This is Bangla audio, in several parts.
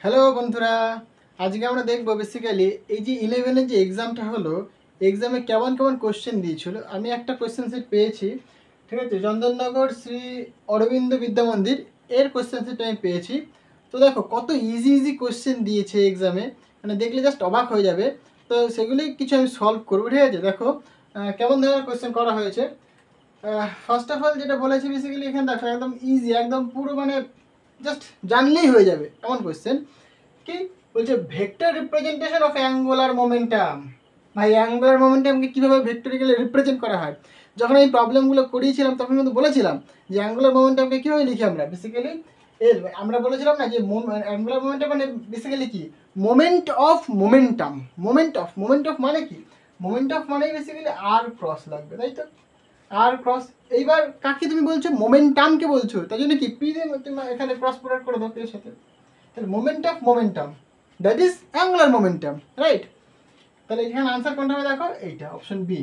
হ্যালো বন্ধুরা, আজকে আমরা দেখব বেসিক্যালি এই যে 11-এর যে এক্সামটা হলো, এক্সামে কেমন কেমন কোশ্চেন দিয়েছিল। আমি একটা কোশ্চেন সেট পেয়েছি, ঠিক আছে, চন্দননগর শ্রী অরবিন্দ বিদ্যা মন্দির এর কোশ্চেন সেট আমি পেয়েছি। তো দেখো কত ইজি ইজি কোশ্চেন দিয়েছে এক্সামে, মানে দেখলে জাস্ট অবাক হয়ে যাবে। তো সেগুলি কিছু আমি সলভ করবো, ঠিক আছে। দেখো কেমন ধরনের কোশ্চেন করা হয়েছে। ফার্স্ট অফ অল যেটা বলেছি বেসিক্যালি এখানে দেখো একদম ইজি, একদম পুরো মানে জাস্ট জানলেই হয়ে যাবে এমন কোশ্চেন। কি বলছে, vector representation of angular momentum. ভাই অ্যাঙ্গুলার মোমেন্টামকে কীভাবে ভেক্টরিক্যালি রিপ্রেজেন্ট করা হয়, যখন আমি প্রবলেমগুলো করিয়েছিলাম তখন কিন্তু বলেছিলাম যে অ্যাঙ্গুলার মোমেন্টামকে কীভাবে লিখি আমরা বেসিক্যালি। আমরা বলেছিলাম না যে অ্যাঙ্গুলার মোমেন্টাম মানে বেসিক্যালি কি, moment of momentum. Moment of মানে কি, মোমেন্ট অফ মানেই বেসিক্যালি আর ক্রস লাগবে, তাই তো, আর ক্রস। এইবার কাকে তুমি বলছো, মোমেন্টামকে বলছো, তাই জন্য কি পি দিয়ে তুমি এখানে ক্রস প্রোডাক্ট করে দাও এর সাথে। তাহলে momentum that is angular momentum, right. তাহলে এখানে আনসার কোনটা হবে দেখো, এইটা অপশন বি।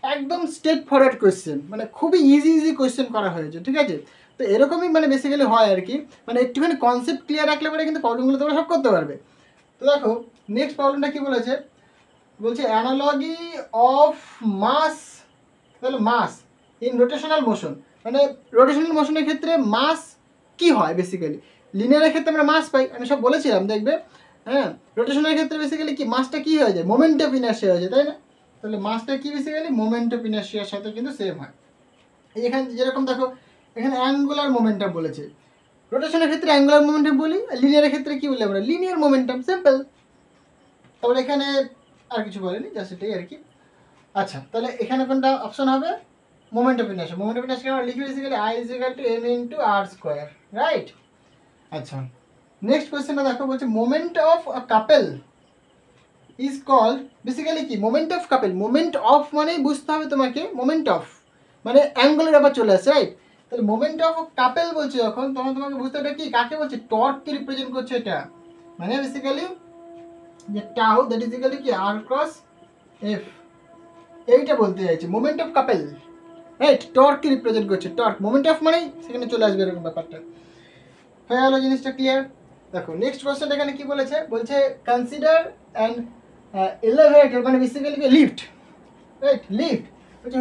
একদম স্ট্রেট ফরওয়ার্ড কোয়েশ্চেন, মানে খুবই ইজি ইজি কোয়েশ্চেন করা হয়েছে, ঠিক আছে। তো এরকমই মানে বেসিক্যালি হয় আর কি, মানে একটুখানি কনসেপ্ট ক্লিয়ার রাখলে পরে কিন্তু প্রবলেমগুলো তোমরা সব করতে পারবে। তো দেখো নেক্সট প্রবলেমটা কি বলেছে, বলছে অ্যানালজি অফ মাস। তাহলে মাস ইন রোটেশনাল মোশন, মানে রোটেশনাল মোশনের ক্ষেত্রে মাস কি হয় বেসিক্যালি। লিনিয়ারের ক্ষেত্রে আমরা মাস পাই, আমি সব বলেছিলাম দেখবে। হ্যাঁ, রোটেশনের ক্ষেত্রে বেসিক্যালি কি মাসটা কি হয়ে যায়, মোমেন্ট অফ ইনার্শিয়া হয়ে যায়, তাই না। তাহলে মাসটা কি বেসিক্যালি মোমেন্ট অফ ইনার্শিয়ার সাথে কিন্তু সেম হয়। এখানে যেরকম দেখো এখানে অ্যাঙ্গুলার মোমেন্টাম বলেছে, রোটেশনের ক্ষেত্রে অ্যাঙ্গুলার মোমেন্টাম বলি, আর লিনিয়ারের ক্ষেত্রে কি বলি আমরা, লিনিয়ার মোমেন্টাম, সিম্পল। তাহলে এখানে আর কিছু বলেনি, জাস্ট এটাই আর কি। আচ্ছা, তাহলে এখানে কোনটা অপশন হবে, moment of inertia. Moment of inertia আমরা লিখি basically I = m × r², right. আচ্ছা, নেক্সট কোয়েশ্চেনটা দেখো, বলছে moment of a couple is called, basically কি moment of couple. Moment of মানেই বুঝতে হবে তোমাকে, মোমেন্ট অফ মানে অ্যাঙ্গেলের ব্যাপার চলে আসছে, রাইট। তাহলে মোমেন্ট অফ কাপল বলছে যখন, তখন তোমাকে বুঝতে হবে কি কাকে বলছে, টর্ককে রিপ্রেজেন্ট করছে এটা। মানে বেসিক্যালি যে tau that is equal to কি r × f, এইটা বলতে চাইছে মোমেন্ট অফ কাপল, রাইট। টর্ককে রিপ্রেজেন্ট করছে, টর্ক মোমেন্ট অফ মানেই সেখানে চলে আসবে এরকম ব্যাপারটা। হয়ে গেল জিনিসটা ক্লিয়ার। দেখো নেক্সট কোয়েশ্চেন এখানে কি বলেছে, বলছে কনসিডার অ্যান এলিভেটর, মানে basically lift, right. Lift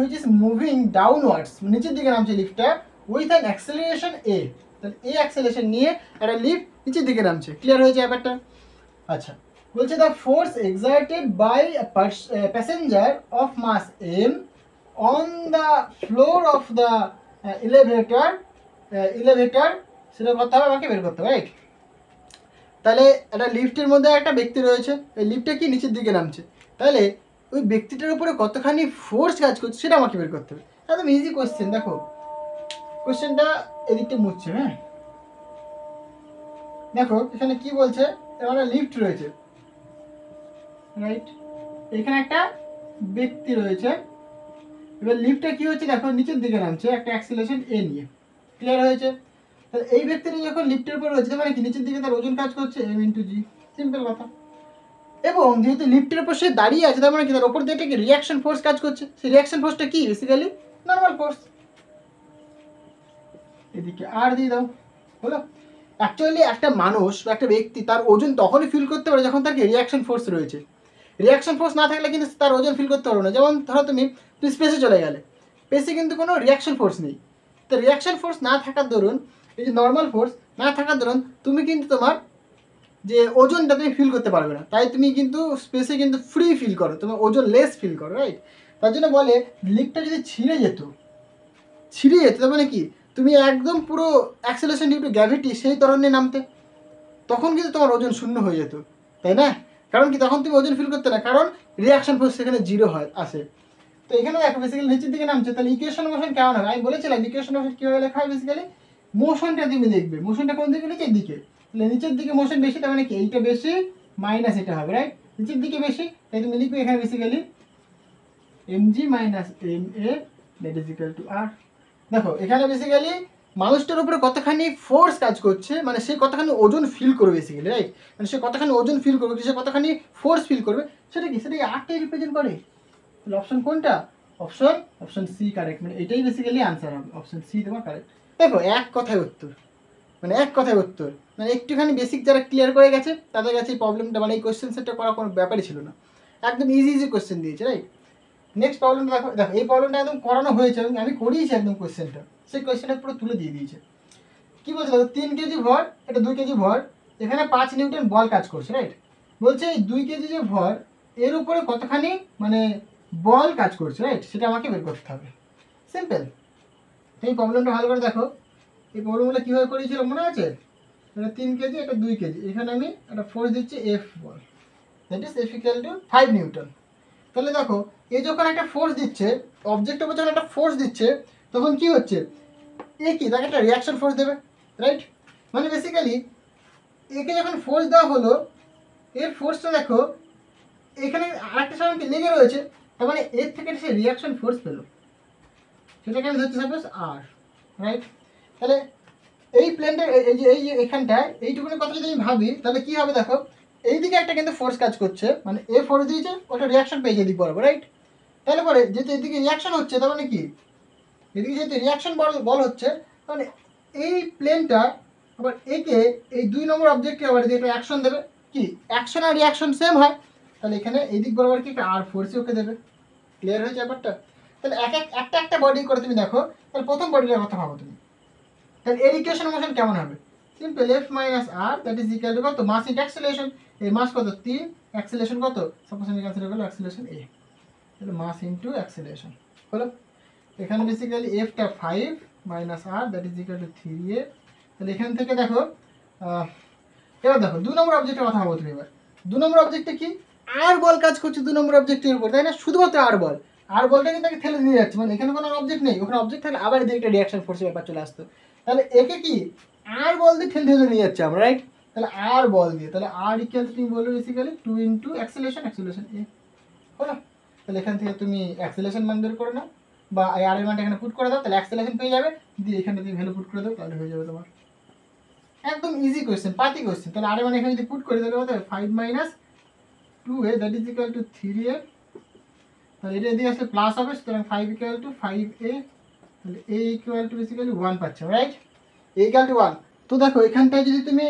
which is moving downwards, নিচের দিকে নামছে লিফটটা, উইথ অ্যান অ্যাক্সেলারেশন এ। তাহলে এ অ্যাক্সেলারেশন নিয়ে একটা লিফট নিচের দিকে নামছে, ক্লিয়ার হয়েছে ব্যাপারটা। আচ্ছা, বলছে the force exerted by passenger of mass M on the floor of the elevator সেটা করতে হবে, আমাকে বের করতে হবে, রাইট। তাহলে একটা লিফটের মধ্যে একটা ব্যক্তি রয়েছে, এই লিফটটা কি নিচের দিকে নামছে, তাহলে ওই ব্যক্তিটার উপরে কতখানি ফোর্স কাজ করছে সেটা আমাকে বের করতে হবে। একদম ইজি কোয়েশ্চেন। দেখো কোয়েশ্চেনটা এদিকটা মুছছে, হ্যাঁ। দেখো এখানে কি বলছে, এবার লিফট রয়েছে, রাইট। এখানে একটা ব্যক্তি রয়েছে, এবার লিফটটা কি হচ্ছে দেখো নিচের দিকে নামছে একটা অ্যাক্সেলারেশন এ নিয়ে, ক্লিয়ার হয়েছে। তাহলে এই ব্যক্তিটা যখন লিফটের উপর রয়েছে মানে কি নিচের দিকে তার ওজন কাজ করছে m × g, সিম্পল কথা। এবং যেহেতু লিফটের উপর সে দাঁড়িয়ে আছে তার মানে কি তার উপর দিয়ে একটা রিয়াকশন ফোর্স কাজ করছে, সেই রিয়াকশন ফোর্সটা কি বেসিক্যালি নর্মাল ফোর্স। এদিকে আর দিয়ে দাও, হলো। অ্যাকচুয়ালি একটা মানুষ বা একটা ব্যক্তি তার ওজন তখনই ফিল করতে পারে যখন তার রিয়াকশন ফোর্স রয়েছে। রিয়াকশন ফোর্স না থাকলে কিন্তু তার ওজন ফিল করতে পারবে না। যেমন ধরো তুমি স্পেসে চলে গেলে, স্পেসে কিন্তু কোনো রিয়াকশন ফোর্স নেই। তো রিয়াকশন ফোর্স না থাকার দরুন, এই যে নর্মাল ফোর্স না থাকার দরুন তুমি কিন্তু তোমার যে ওজনটা তুমি ফিল করতে পারবে না। তাই তুমি কিন্তু স্পেসে কিন্তু ফ্রি ফিল করো, তোমার ওজন লেস ফিল করো, রাইট। তার জন্য বলে লিফটটা যদি ছিঁড়ে যেত তার মানে কি তুমি একদম পুরো অ্যাক্সেলারেশন ডিউ টু গ্র্যাভিটি সেই ধরনের নামতে, তখন কিন্তু তোমার ওজন শূন্য হয়ে যেত, তাই না। কারণ কি তখন তুমি ওজন ফিল করতে না, কারণ রিয়াকশন ফোর্স সেখানে জিরো হয় আসে। তো এখানে দেখো বেসিক্যালি নিচের দিকে নামছে, তাহলে ইকুয়েশন মোশন কেমন হবে, আমি বলেছিলাম ইকুয়েশন মোশন কীভাবে লেখা হয়। বেসিক্যালি মোশনটা তুমি দেখবে, মোশনটা কোন দিকে, নিচের দিকে। তাহলে নিচের দিকে মোশন বেশি, তার মানে কি এইটা বেশি মাইনাস এটা হবে, রাইট। নিচের দিকে বেশি, তাই তুমি লিখবে এখানে basically mg - ma that is equal two r। দেখো এখানে বেসিক্যালি মানুষটার উপরে কতখানি ফোর্স কাজ করছে, মানে সে কতখানি ওজন ফিল করবে বেসিক্যালি, রাইট। মানে সে কতখানি ওজন ফিল করবে, সে কতখানি ফোর্স ফিল করবে, সেটা কি, সেটা আরটাই রিপ্রেজেন্ট করে। তাহলে অপশন কোনটা, অপশন সি কারেক্ট, মানে এটাই বেসিক্যালি আনসার হবে, অপশন সি তোমার কারেক্ট। দেখো এক কথায় উত্তর, মানে এক কথায় উত্তর, মানে একটুখানি বেসিক যারা ক্লিয়ার করে গেছে তাদের কাছে এই প্রবলেমটা মানে এই কোয়েশ্চেন সেটটা করা কোনো ব্যাপারই ছিল না, একদম ইজি ইজি কোয়েশ্চেন দিয়েছে, রাইট। নেক্সট প্রবলেমটা দেখো, দেখো এই প্রবলেমটা একদম করানো হয়েছে এবং আমি করিয়েছি একদম কোয়েশ্চেনটা, সেই কোয়েশ্চেনটা পুরো তুলে দিয়ে দিয়েছে। কী বলছে দেখো, 3 কেজি ভর, এটা 2 কেজি ভর, এখানে 5 নিউটন বল কাজ করছে, রাইট। বলছে এই 2 কেজি যে ভর এর উপরে কতখানি মানে বল কাজ করছে, রাইট, সেটা আমাকে বের করতে হবে। সিম্পল। এই প্রবলেমটা ভালো করে দেখো, এই প্রবলেমগুলো কীভাবে করেছিল মনে আছে? এটা 3 কেজি, এটা 2 কেজি, এখানে আমি একটা ফোর্স দিচ্ছি F ball, that is F equal to 5 Newton. তাহলে দেখো এ যখন একটা ফোর্স দিচ্ছে, অবজেক্টের উপর যখন একটা ফোর্স দিচ্ছে, তখন কি হচ্ছে, এ কি তাকে একটা রিয়াকশন ফোর্স দেবে, রাইট। মানে বেসিক্যালি একে যখন ফোর্স দেওয়া হলো, এর ফোর্সটা দেখো এখানে আরেকটা সঙ্গে লেগে রয়েছে, তার মানে এর থেকে সে রিয়াকশন ফোর্স পেলো, সেটাকে আমি ধরছি সাপোজ আর, রাইট। তাহলে এই প্লেনটা এই যে এখানটায় এইটুকুনি কথা যদি আমি ভাবি, তাহলে কি হবে দেখো, এইদিকে একটা কিন্তু ফোর্স কাজ করছে, মানে এ ফোর্স দিয়েছে, ওটা রিয়াকশন পেয়েছে এদিক বরাবর, রাইট। তাহলে পরে যেহেতু এদিকে রিয়াকশন হচ্ছে, তার মানে কি, এদিকে যেহেতু রিয়াকশন বল হচ্ছে, মানে এই প্লেনটা আবার একে এই 2 নম্বর অবজেক্টকে আবার এদিকে একটা অ্যাকশন দেবে, কি অ্যাকশন আর রিয়াকশন সেম হয়, তাহলে এখানে এই দিক বরাবর কি একটা আর ফোর্সই ওকে দেবে। ক্লিয়ার হয়েছে ব্যাপারটা? তাহলে একটা বডি করে তুমি দেখো, তাহলে প্রথম বডিটার কথা ভাবো তুমি, তাহলে এর ইকুয়েশন মোশন কেমন হবে? Simple, F minus R that is equal to কত, মাস ইন্টু অ্যাক্সেলারেশন। এই মাস কত 3, অ্যাক্সেলারেশন কত, সাপোজ আমি ক্যান্সেল করলাম অ্যাক্সেলারেশন এ, তাহলে মাস ইন্টু অ্যাক্সেলারেশন হলো। এখানে বেসিক্যালি এফটা 5 minus R that is equal to 3a। তাহলে এখান থেকে দেখো এবার দেখো 2 নম্বর অবজেক্টের কথা ভাবো তুমি এবার। 2 নম্বর অবজেক্টে কি আর বল কাজ করছে 2 নম্বর অবজেক্টের উপর, তাই না? শুধুমাত্র আর বল, আর বলটা কিন্তু তাকে ঠেলে নিয়ে যাচ্ছে, মানে এখানে কোনো অবজেক্ট নেই, ওখানে অবজেক্ট থাকলে আবার এদিকে একটা রিয়াকশন ফোর্সের ব্যাপার চলে আসতো। তাহলে একে কি আর বল দিয়ে ঠেলে নিয়ে যাচ্ছে আমরা, রাইট। তাহলে আর বল দিয়ে, তাহলে আর ইকুয়াল তুমি বলবে বেসিক্যালি 2 ইন্টু অ্যাক্সেলারেশন এ হলো। তাহলে এখান থেকে তুমি অ্যাক্সেলারেশন মান বের করে নাও, বা আর এর মানটা এখানে পুট করে দাও, তাহলে অ্যাক্সেলারেশন পেয়ে যাবে, দিয়ে এখানে তুমি ভ্যালু পুট করে দাও, তাহলে হয়ে যাবে তোমার একদম ইজি কোয়েশ্চেন, পাতি কোয়েশ্চেন। তাহলে আর এর মান এখানে যদি পুট করে তাহলে কত হবে, 5 minus 2a that is equal to 3a। তাহলে এটা দিয়ে আসলে প্লাস হবে, সুতরাং 5 ইকুয়াল টু 5a, তাহলে a ইকুয়াল টু বেসিক্যালি 1 পাচ্ছ, রাইট, a ইকুয়াল টু 1। তো দেখো এখানটায় যদি তুমি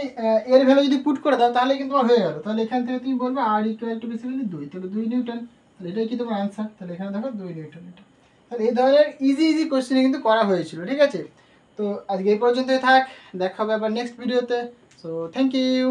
এর ভ্যালু যদি পুট করে দাও তাহলে কিন্তু তোমার হয়ে গেল। তাহলে এখান থেকে তুমি বলবে আর ইকুয়াল টু বেসিক্যালি 2, তাহলে 2 নিউটন, তাহলে এটাই কি তোমার আনসার। তাহলে এখানে দেখো 2 নিউটন এটা। তাহলে এই ধরনের ইজি ইজি কোয়েশ্চেন কিন্তু করা হয়েছিল, ঠিক আছে। তো আজকে এই পর্যন্তই থাক, দেখা হবে আবার নেক্সট ভিডিওতে। So thank you.